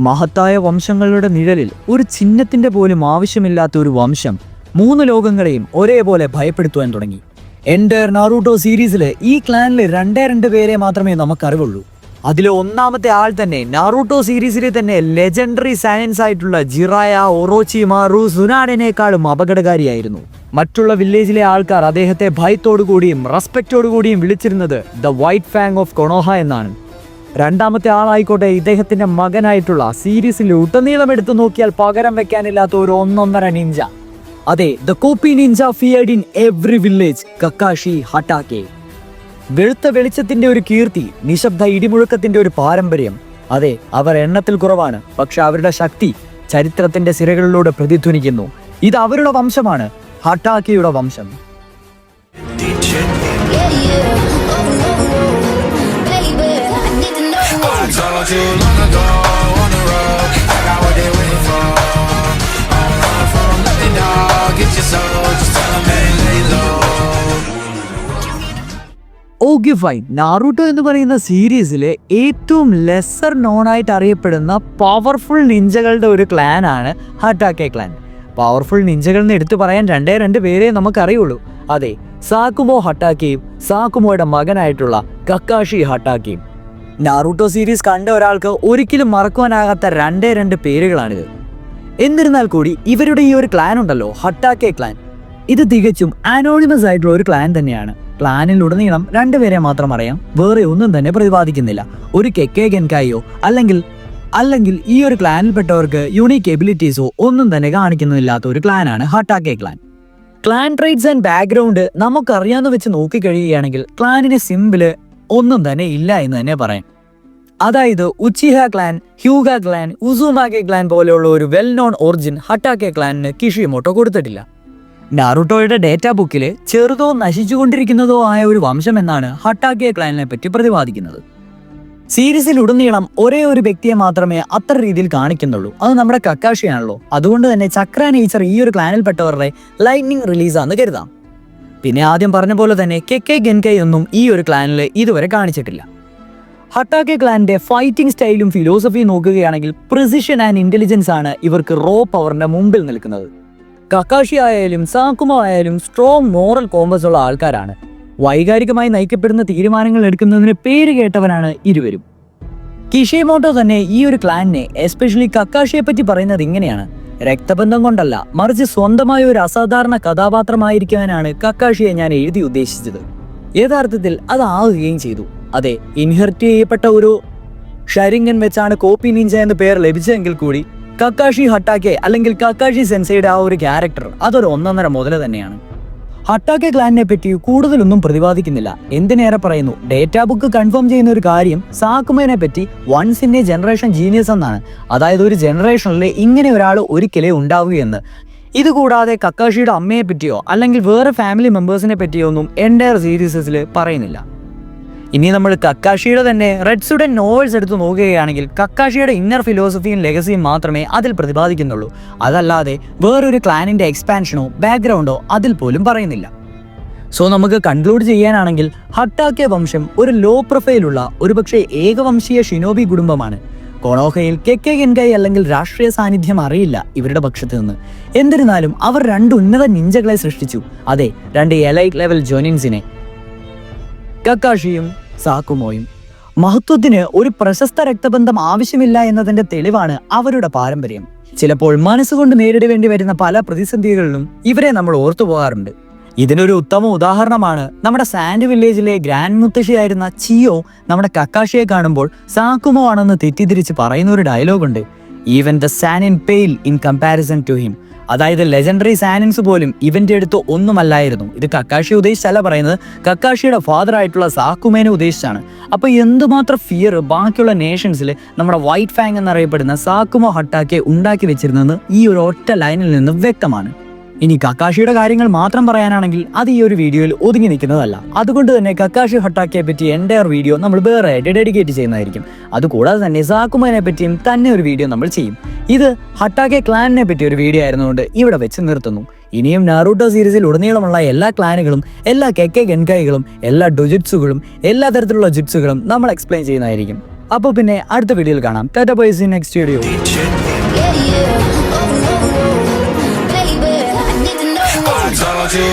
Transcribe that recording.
മഹത്തായ വംശങ്ങളുടെ നിഴലിൽ ഒരു ചിഹ്നത്തിന്റെ പോലും ആവശ്യമില്ലാത്ത ഒരു വംശം 3 ലോകങ്ങളെയും ഒരേപോലെ ഭയപ്പെടുത്തുവാൻ തുടങ്ങി. എൻ്റയർ നാറൂട്ടോ സീരീസിലെ ഈ ക്ലാനിൽ 2 പേരെ മാത്രമേ നമുക്കറിവുള്ളൂ. അതിലെ ഒന്നാമത്തെ ആൾ തന്നെ നാറൂട്ടോ സീരീസിലെ തന്നെ ലെജൻഡറി സയൻസ് ആയിട്ടുള്ള ജിറായ ഒറോച്ചിമാറു സുനാഡനേക്കാളും അപകടകാരിയായിരുന്നു. മറ്റുള്ള വില്ലേജിലെ ആൾക്കാർ അദ്ദേഹത്തെ ഭയത്തോടുകൂടിയും റെസ്പെക്റ്റോടുകൂടിയും വിളിച്ചിരുന്നത് ദ വൈറ്റ് ഫാങ് ഓഫ് കൊണോഹ എന്നാണ്. രണ്ടാമത്തെ ആളായിക്കോട്ടെ ഇദ്ദേഹത്തിന്റെ മകനായിട്ടുള്ള സീരീസിൽ ഉടനീളം എടുത്തു നോക്കിയാൽ പകരം വെക്കാനില്ലാത്ത ഒരു 1.5 നിഞ്ച. അതെ, the copy ninja feared in every village, Kakashi Hatake. വെളുത്ത വെളിച്ചത്തിന്റെ ഒരു കീർത്തി, നിശബ്ദ ഇടിമുഴക്കത്തിന്റെ ഒരു പാരമ്പര്യം. അതെ, അവർ എണ്ണത്തിൽ കുറവാണ്, പക്ഷെ അവരുടെ ശക്തി ചരിത്രത്തിന്റെ സിരകളിലൂടെ പ്രതിധ്വനിക്കുന്നു. ഇത് അവരുടെ വംശമാണ്, ഹട്ടാക്കെയുടെ വംശം. Okay fine. നാറൂട്ടോ എന്ന് പറയുന്ന സീരീസിലെ ഏറ്റവും ലെസർ നോൺ ആയിട്ട് അറിയപ്പെടുന്ന പവർഫുൾ നിഞ്ചകളുടെ ഒരു ക്ലാനാണ് ഹട്ടാക്കെ ക്ലാൻ. പവർഫുൾ നിഞ്ചകൾ എന്ന് എടുത്തു പറയാൻ 2 പേരെ നമുക്കറിയുള്ളൂ. അതെ, സാക്കുമോ ഹട്ടാക്കെയും സാക്കുമോയുടെ മകനായിട്ടുള്ള കക്കാഷി ഹട്ടാക്കെയും. നാറൂട്ടോ സീരീസ് കണ്ട ഒരാൾക്ക് ഒരിക്കലും മറക്കുവാനാകാത്ത 2 പേരുകളാണിത്. എന്നിരുന്നാൽ കൂടി ഇവരുടെ ഈ ഒരു ക്ലാൻ ഉണ്ടല്ലോ, ഹട്ടാക്കെ ക്ലാൻ, ഇത് തികച്ചും അനോണിമസ് ആയിട്ടുള്ള ഒരു ക്ലാൻ തന്നെയാണ്. ക്ലാനിലുടനീളം 2 പേരെ മാത്രം അറിയാം, വേറെ ഒന്നും തന്നെ പ്രതിപാദിക്കുന്നില്ല. ഒരു കെക്കെ ഗെൻകായോ അല്ലെങ്കിൽ ഈ ഒരു ക്ലാനിൽപ്പെട്ടവർക്ക് യുണീക്ക് എബിലിറ്റീസോ ഒന്നും തന്നെ കാണിക്കുന്നില്ലാത്ത ഒരു ക്ലാനാണ് Hatake clan. Clan traits and background നമുക്കറിയാവുന്ന വെച്ച് നോക്കിക്കഴിയുകയാണെങ്കിൽ ക്ലാനിന് സിമ്പിള് ഒന്നും തന്നെ ഇല്ല എന്ന് തന്നെ പറയാം. അതായത് Uchiha clan, Hyuga clan, Uzumaki clan പോലെയുള്ള ഒരു വെൽ നോൺ ഒറിജിൻ ഹട്ടാക്കെ ക്ലാനിന് കിഷിമോട്ടോ കൊടുത്തിട്ടില്ല. നാറൂട്ടോയുടെ ഡേറ്റാ ബുക്കിൽ ചെറുതോ നശിച്ചുകൊണ്ടിരിക്കുന്നതോ ആയ ഒരു വംശം എന്നാണ് ഹട്ടാക്കെ ക്ലാനിനെ പറ്റി പ്രതിപാദിക്കുന്നത്. സീരീസിൽ ഉടനീളം ഒരേ ഒരു വ്യക്തിയെ മാത്രമേ അത്ര രീതിയിൽ കാണിക്കുന്നുള്ളൂ, അത് നമ്മുടെ കക്കാഷിയാണല്ലോ. അതുകൊണ്ട് തന്നെ ചക്ര നേച്ചർ ഈ ഒരു ക്ലാനിൽപ്പെട്ടവരുടെ ലൈറ്റ്നിങ് റിലീസാന്ന് കരുതാം. പിന്നെ ആദ്യം പറഞ്ഞ പോലെ തന്നെ കെക്കെ ഗെൻകൈ ഒന്നും ഈ ഒരു ക്ലാനിൽ ഇതുവരെ കാണിച്ചിട്ടില്ല. ഹട്ടാക്കെ ക്ലാനിന്റെ ഫൈറ്റിംഗ് സ്റ്റൈലും ഫിലോസഫിയും നോക്കുകയാണെങ്കിൽ പ്രിസിഷൻ ആൻഡ് ഇന്റലിജൻസ് ആണ് ഇവർക്ക് റോ പവറിന്റെ മുമ്പിൽ നിൽക്കുന്നത്. കക്കാഷി ആയാലും സാക്കുമോ ആയാലും സ്ട്രോങ് മോറൽ കോമ്പസ് ഉള്ള ആൾക്കാരാണ്. വൈകാരികമായി നയിക്കപ്പെടുന്ന തീരുമാനങ്ങൾ എടുക്കുന്നതിന് പേര് കേട്ടവനാണ് ഇരുവരും. കിഷിമോട്ടോ തന്നെ ഈ ഒരു ക്ലാനിനെ എസ്പെഷ്യലി കക്കാഷിയെ പറ്റി പറയുന്നത് ഇങ്ങനെയാണ്: രക്തബന്ധം കൊണ്ടല്ല, മറിച്ച് സ്വന്തമായ ഒരു അസാധാരണ കഥാപാത്രമായിരിക്കാനാണ് കക്കാഷിയെ ഞാൻ എഴുതി ഉദ്ദേശിച്ചത്. യഥാർത്ഥത്തിൽ അതാകുകയും ചെയ്തു. അതെ, ഇൻഹെറിറ്റ് ചെയ്യപ്പെട്ട ഒരു ഷരിംഗൻ വെച്ചാണ് കോപ്പി നിഞ്ച എന്ന പേര് ലഭിച്ചതെങ്കിൽ കൂടി കക്കാഷി ഹട്ടാക്കെ അല്ലെങ്കിൽ കക്കാഷി സെൻസയുടെ ആ ഒരു ക്യാരക്ടർ അതൊരു 1.5 മുതൽ തന്നെയാണ്. ഹട്ടാക്കെ ക്ലാനിനെ പറ്റി കൂടുതലൊന്നും പ്രതിപാദിക്കുന്നില്ല. എന്തിനേറെ പറയുന്നു, ഡേറ്റാ ബുക്ക് കൺഫേം ചെയ്യുന്ന ഒരു കാര്യം സാക്കുമോനെ പറ്റി once in a generation genius എന്നാണ്. അതായത് ഒരു ജനറേഷനിൽ ഇങ്ങനെ ഒരാൾ ഒരിക്കലേ ഉണ്ടാവുകയെന്ന്. ഇതുകൂടാതെ കക്കാഷിയുടെ അമ്മയെ പറ്റിയോ അല്ലെങ്കിൽ വേറെ ഫാമിലി മെമ്പേഴ്സിനെ പറ്റിയോ ഒന്നും എൻ്റയർ സീരീസിൽ പറയുന്നില്ല. ഇനി നമ്മൾ കക്കാഷിയുടെ തന്നെ റെഡ് സ്റ്റുഡന്റ് നോവൽസ് എടുത്ത് നോക്കുകയാണെങ്കിൽ കക്കാഷിയുടെ ഇന്നർ ഫിലോസഫിയും ലെഗസിയും മാത്രമേ അതിൽ പ്രതിപാദിക്കുന്നുള്ളൂ. അതല്ലാതെ വേറൊരു ക്ലാനിന്റെ എക്സ്പാൻഷനോ ബാക്ക്ഗ്രൗണ്ടോ അതിൽ പോലും പറയുന്നില്ല. സോ നമുക്ക് കൺക്ലൂഡ് ചെയ്യാനാണെങ്കിൽ ഹട്ടാക്കെ വംശം ഒരു ലോ പ്രൊഫൈലുള്ള ഒരുപക്ഷെ ഏകവംശീയ ഷിനോബി കുടുംബമാണ്. കൊണോഹയിൽ കെക്കെ ഗെൻകൈ അല്ലെങ്കിൽ രാഷ്ട്രീയ സാന്നിധ്യം അറിയില്ല ഇവരുടെ പക്ഷത്ത് നിന്ന്. എന്നിരുന്നാലും അവർ 2 ഉന്നത നിഞ്ചകളെ സൃഷ്ടിച്ചു. അതെ, 2 എലൈറ്റ് ലെവൽ ജോനിൻസിനെ, കക്കാഷിയും സാക്കുമോയും. മഹത്വത്തിന് ഒരു പ്രശസ്ത രക്തബന്ധം ആവശ്യമില്ല എന്നതിന്റെ തെളിവാണ് അവരുടെ പാരമ്പര്യം. ചിലപ്പോൾ മനസ്സുകൊണ്ട് നേരിടേണ്ടി വരുന്ന പല പ്രതിസന്ധികളിലും ഇവരെ നമ്മൾ ഓർത്തുപോകാറുണ്ട്. ഇതിനൊരു ഉത്തമ ഉദാഹരണമാണ് നമ്മുടെ സാൻഡ് വില്ലേജിലെ ഗ്രാൻഡ് മുത്തശ്ശിയായിരുന്ന ചിയോ നമ്മുടെ കക്കാഷിയെ കാണുമ്പോൾ സാക്കുമോ ആണെന്ന് തെറ്റിദ്ധരിച്ച് പറയുന്ന ഒരു ഡയലോഗുണ്ട്: even the Sannin pale in comparison to him. അതായത് ലെജൻഡറി സാനിൻസ് പോലും ഇവന്റെ അടുത്ത് ഒന്നുമല്ലായിരുന്നു. ഇത് കക്കാഷി ഉദ്ദേശിച്ചല്ല പറയുന്നത്, കക്കാഷിയുടെ ഫാദർ ആയിട്ടുള്ള സാക്കുമേനെ ഉദ്ദേശിച്ചാണ്. അപ്പൊ എന്തുമാത്രം ഫിയർ ബാക്കിയുള്ള നേഷൻസിൽ നമ്മുടെ വൈറ്റ് ഫാങ് എന്നറിയപ്പെടുന്ന സാക്കുമോ ഹട്ടാക്കെ ഉണ്ടാക്കി വെച്ചിരുന്നെന്ന് ഈ ഒരു ഒറ്റ ലൈനിൽ നിന്ന് വ്യക്തമാണ്. ഇനി കക്കാഷിയുടെ കാര്യങ്ങൾ മാത്രം പറയാനാണെങ്കിൽ അത് ഈ ഒരു വീഡിയോയിൽ ഒതുങ്ങി നിൽക്കുന്നതല്ല. അതുകൊണ്ട് തന്നെ കക്കാഷി ഹട്ടാക്കയെ പറ്റി എൻ്റയർ വീഡിയോ നമ്മൾ വേറെ ആയിട്ട് ഡെഡിക്കേറ്റ് ചെയ്യുന്നതായിരിക്കും. അതുകൂടാതെ തന്നെ സാക്കുമോനെ പറ്റിയും തന്നെ ഒരു വീഡിയോ നമ്മൾ ചെയ്യും. ഇത് ഹട്ടാക്കെ ക്ലാനിനെ പറ്റി ഒരു വീഡിയോ ആയിരുന്നുകൊണ്ട് ഇവിടെ വെച്ച് നിർത്തുന്നു. ഇനിയും നാറൂട്ടോ സീരീസിൽ ഉടനീളമുള്ള എല്ലാ ക്ലാനുകളും, എല്ലാ കെക്കെ ഗെൻകായികളും, എല്ലാ ഡൊജിറ്റ്സുകളും, എല്ലാ തരത്തിലുള്ള ജിറ്റ്സുകളും നമ്മൾ എക്സ്പ്ലെയിൻ ചെയ്യുന്നതായിരിക്കും. അപ്പോൾ പിന്നെ അടുത്ത വീഡിയോയിൽ കാണാം. Tata bye, see next video. Yeah, yeah. Oh, no, no. Baby, I need to know. I told you